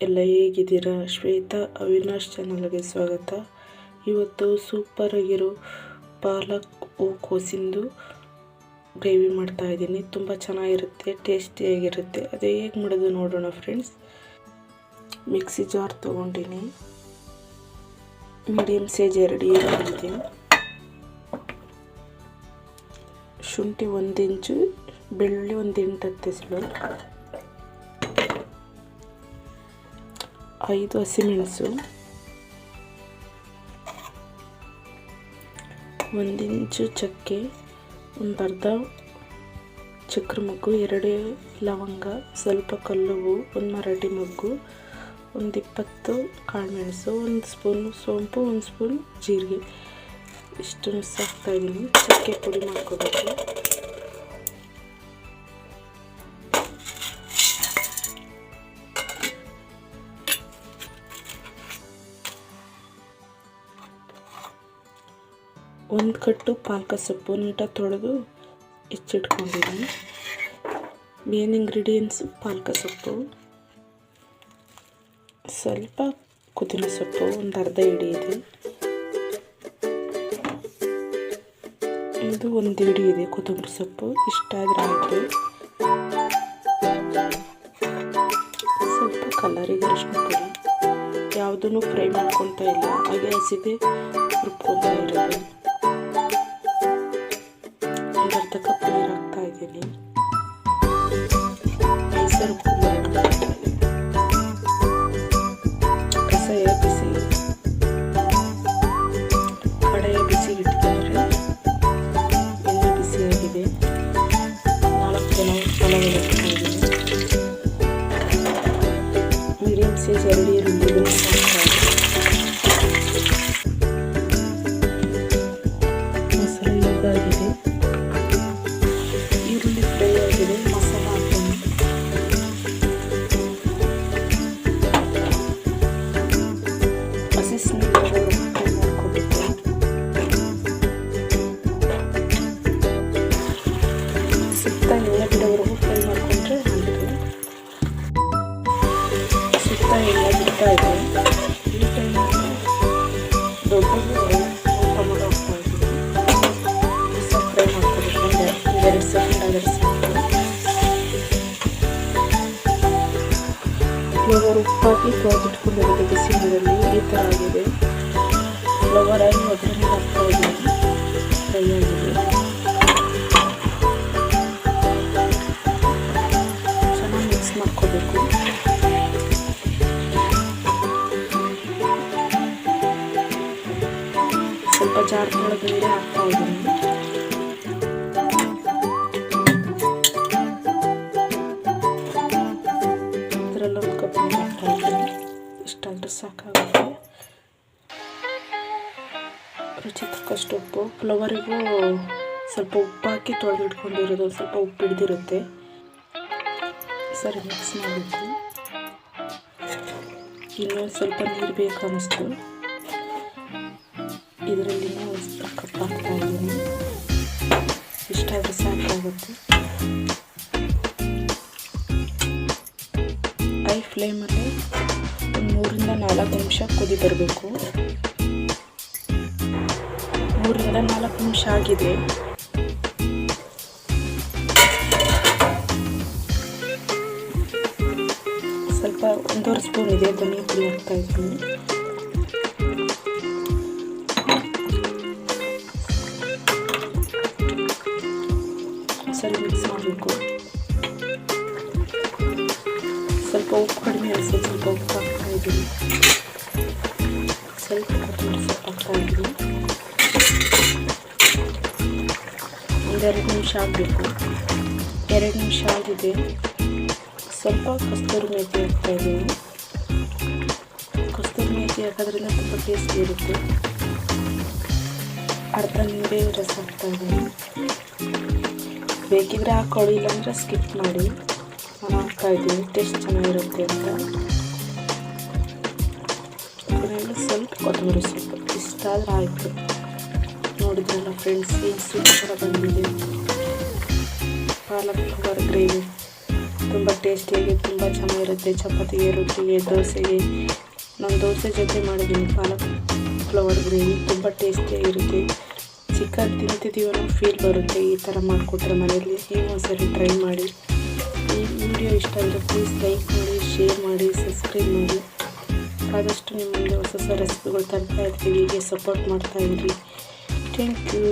ಎಲ್ಲ ಹೇಗಿದ್ದೀರಾ? ಶ್ವೇತಾ ಅವಿನಾಶ್ ಚಾನಲ್ಗೆ ಸ್ವಾಗತ. ಇವತ್ತು ಸೂಪರ್ ಆಗಿರೋ ಪಾಲಕ್ ಹೂಕೋಸಿಂದು ಗ್ರೇವಿ ಮಾಡ್ತಾ ಇದ್ದೀನಿ. ತುಂಬ ಚೆನ್ನಾಗಿರುತ್ತೆ, ಟೇಸ್ಟಿಯಾಗಿರುತ್ತೆ. ಅದು ಹೇಗೆ ಮಾಡೋದು ನೋಡೋಣ ಫ್ರೆಂಡ್ಸ್. ಮಿಕ್ಸಿ ಜಾರ್ ತೊಗೊಂಡಿನಿ, ಮೀಡಿಯಮ್ ಸೈಜ್ 2 ಈರುಳ್ಳಿ, ಶುಂಠಿ 1 ಇಂಚು, ಬೆಳ್ಳುಳ್ಳಿ 1 8 ಹೆಸರು, 5 ಹಸಿಮೆಣಸು, 1 ಇಂಚು ಚಕ್ಕೆ, ಒಂದು ಅರ್ಧ ಚಕ್ರ ಮೊಗ್ಗು, 2 ಲವಂಗ, ಸ್ವಲ್ಪ ಕಲ್ಲುವು, 1 ಮರಾಠಿ ಮೊಗ್ಗು, ಒಂದು 20 ಕಾಳುಮೆಣಸು, 1 ಸ್ಪೂನ್ ಸೋಂಪು, 1 ಸ್ಪೂನ್ ಜೀರಿಗೆ, ಇಷ್ಟನ್ನು ಸಾಕ್ತಾ ಇದ್ದೀನಿ. ಚಕ್ಕೆ ಪುಡಿ ಮಾಡ್ಕೋಬೇಕು. ಒಂದು ಕಟ್ಟು ಪಾಲಕ ಸೊಪ್ಪು ನೀಟಾಗಿ ತೊಳೆದು ಹೆಚ್ಚಿಟ್ಕೊಂಡಿದ್ದೀನಿ. ಮೇನ್ ಇಂಗ್ರೀಡಿಯೆಂಟ್ಸು ಪಾಲಕ ಸೊಪ್ಪು, ಸ್ವಲ್ಪ ಕೊತ್ತಂಬರಿ ಸೊಪ್ಪು, ಒಂದು ಅರ್ಧ ಹಿಡಿ ಇದೆ, ಇದು 1 ಹಿಡಿ ಇದೆ ಕೊತ್ತಂಬರಿ ಸೊಪ್ಪು. ಇಷ್ಟಾದರೆ ಆಯಿತು. ಸ್ವಲ್ಪ ಕಲರಿಗೆ ಅರಿಶಿನ ಪುಡಿ, ಯಾವುದನ್ನು ಫ್ರೈ ಮಾಡ್ಕೊತಾ ಇಲ್ಲ, ಹಾಗೆ ಹಸಿದೆ ರುಬ್ಕೊತಾ ಇರೋದು. ಒಂದು ಅರ್ಧ ಕಪ್ ನೀರು ಹಾಕ್ತಾ ಇದ್ದೀನಿ. ಕಸಾಯ ಬಿಸಿ, ಕಡೆಯ ಬಿಸಿ ಇಟ್ಕೊಂಡ್ರೆ ಎಣ್ಣೆ ಬಿಸಿಯಾಗಿದೆ. 4 ಜನ ಪಲಾವ್ ಹಾಕ್ತಾ ಇದ್ದೀನಿ. ಮೀಡಿಯಮ್ ಸೈಜ್ 2 ಈರುಳ್ಳಿ ಮಸಾಲೆ ಇದಾಗಿದೆ. ಈರುಳ್ಳಿ ಫ್ರೈ ಆಗಿದೆ. ಮಸಾಲ ಹಾಕೋಣ. ಹಸಿ ಸ್ಮೆಲ್ ಫ್ರೈ ಮಾಡ್ಕೋಬೇಕು. ಸುತ್ತ ಎಣ್ಣೆ ಬಿಡೋವರೆಗೂ ಫ್ರೈ ಮಾಡಿಕೊಂಡ್ರೆ ಆಗಿದೆ. ಸುತ್ತ ಎಣ್ಣೆ ಬಿಡ್ತಾ ಇದೆ. ಈ ಟೈಮಲ್ಲಿ ದೊಡ್ಡದು ಟೊಮೊಟೊ ಹಾಕ್ತಾ ಇದ್ದೀನಿ. ಸ್ವಲ್ಪ ಫ್ರೈ ಮಾಡ್ಕೋಬೇಕು. 2 ಸೆಕೆಂಡ್ ಆದರೆ ಸಾಕು. ಫ್ಲವರ್ ಉಪ್ಪಾಕಿ ತೊಳೆದಿಟ್ಕೊಂಡಿರೋದು ಬಿಸಿ ನೀರಲ್ಲಿ ಈ ಥರ ಆಗಿದೆ. ಫ್ಲವರ್ ಆಗಿ ಒಗ್ಗರಣೆ ಹಾಕ್ತಾ ಇದ್ದೀನಿ. ಫ್ರೈ ಆಗಿದೆ. ಚೆನ್ನಾಗಿ ಮಿಕ್ಸ್ ಮಾಡ್ಕೋಬೇಕು. ಸ್ವಲ್ಪ ಜಾರ್ ತೊಳೆದು ನೀರೇ ಹಾಕ್ತಾ ಇದ್ದೀನಿ. ಇದರಲ್ಲೊಂದು ಕಪ್ ನೀರು ಹಾಕ್ತಾ ಇದ್ದೀನಿ. ಇಷ್ಟಾದರೆ ಸಾಕಾಗುತ್ತೆ. ರುಚಿ ತಕ್ಕಷ್ಟು ಉಪ್ಪು. ಫ್ಲವರಿಗೂ ಸ್ವಲ್ಪ ಉಪ್ಪು ಹಾಕಿ ತೊಳೆದಿಟ್ಕೊಂಡಿರೋದು ಸ್ವಲ್ಪ ಉಪ್ಪು ಹಿಡ್ದಿರುತ್ತೆ. ಸರಿ ಮಿಕ್ಸ್ ಮಾಡಬೇಕು. ಇನ್ನೊಂದು ಸ್ವಲ್ಪ ನೀರು ಬೇಕು ಅನ್ನಿಸ್ತು. ಇದರಲ್ಲಿ ಒಂದು ಕಪ್ ಹಾಕ್ತಾ ಇದ್ದೀನಿ. ಇಷ್ಟಾದರೆ ಸಾಕಾಗುತ್ತೆ. ಹೈ ಫ್ಲೇಮಲ್ಲಿ ಒಂದು 3 ರಿಂದ 4 ನಿಮಿಷ ಕುದಿ ಬರಬೇಕು. 3 ರಿಂದ 4 ನಿಮಿಷ ಆಗಿದೆ. ಸ್ವಲ್ಪ 1.5 ಸ್ಪೂನ್ ಇದೆ ಧನಿಯಾ ಪುಡಿ ಹಾಕ್ತಾ ಇದ್ದೀನಿ. ಸರಿ ಮಿಕ್ಸ್ ಮಾಡಬೇಕು. ಸ್ವಲ್ಪ ಉಪ್ಪು ಕಡಿಮೆ ಅನಿಸುತ್ತೆ, ಸ್ವಲ್ಪ ಉಪ್ಪು ಹಾಕ್ತಾ ಇದ್ದೀನಿ. ಸ್ವಲ್ಪ ಕೊತ್ತಂಬರಿ ಸೊಪ್ಪು ಹಾಕ್ತಾ ಇದ್ದೀನಿ. 1-2 ನಿಮಿಷ ಆಗಬೇಕು. 2 ನಿಮಿಷ ಆಗಿದೆ. ಸ್ವಲ್ಪ ಕಸ್ತೂರಿ ಮೇಥಿ ಹಾಕ್ತಾ ಇದ್ದೀನಿ. ಕಸ್ತೂರಿ ಮೇಥಿ ಹಾಕೋದ್ರಿಂದ ತುಂಬ ಟೇಸ್ಟಿ ಇರುತ್ತೆ. ಅರ್ಧ ನಿಂಬೆ ರಸ ಹಾಕ್ತಾ ಇದ್ದೀನಿ. ಬೇಕಿದ್ರೆ ಹಾಕೊಳ್ಳಿ, ಇಲ್ಲಾಂದರೆ ಸ್ಕಿಪ್ ಮಾಡಿ. ನಾನು ಹಾಕ್ತಾ ಇದ್ದೀನಿ, ಟೇಸ್ಟ್ ಚೆನ್ನಾಗಿರುತ್ತೆ ಅಂತ. ಇದರಲ್ಲಿ ಸ್ವಲ್ಪ ಕೊತ್ತಂಬರಿ ಸೊಪ್ಪು. ಇಷ್ಟಾದರೆ ಆಯಿತು. ನೋಡಿದ್ರಲ್ಲ ಫ್ರೆಂಡ್ಸ್, ಈ ಸೂಪರ್ ಬಂದಿದೆ ಪಾಲಕ್ ಫ್ಲವರ್ ಗ್ರೇವಿ. ತುಂಬ ಟೇಸ್ಟಿಯಾಗಿ ತುಂಬ ಚೆನ್ನಾಗಿರುತ್ತೆ. ಚಪಾತಿಗೆ, ರೊಟ್ಟಿಗೆ, ದೋಸೆಗೆ. ನಾನು ದೋಸೆ ಜೊತೆ ಮಾಡಿದ್ದೀನಿ ಪಾಲಕ್ ಫ್ಲವರ್ ಗ್ರೇವಿ. ತುಂಬ ಟೇಸ್ಟಿಯಾಗಿರುತ್ತೆ. ಚಿಕನ್ ತಿಂತಿದ್ದೀವಿ ಅನ್ನೋ ಫೀಲ್ ಬರುತ್ತೆ ಈ ಥರ ಮಾಡಿಕೊಟ್ರೆ ಮನೆಯಲ್ಲಿ. ನೀವು ಒಂದ್ಸರಿ ಟ್ರೈ ಮಾಡಿ. ಈ ವಿಡಿಯೋ ಇಷ್ಟ ಆದರೆ ಪ್ಲೀಸ್ ಲೈಕ್ ಮಾಡಿ, ಶೇರ್ ಮಾಡಿ, ಸಬ್ಸ್ಕ್ರೈಬ್ ಮಾಡಿ. ಆದಷ್ಟು ನಿಮ್ಮ ಮುಂದೆ ಹೊಸ ಹೊಸ ರೆಸಿಪಿಗಳು ತರ್ತಾ ಇರ್ತೀವಿ. ಹೀಗೆ ಸಪೋರ್ಟ್ ಮಾಡ್ತಾಯಿರಿ. Thank you.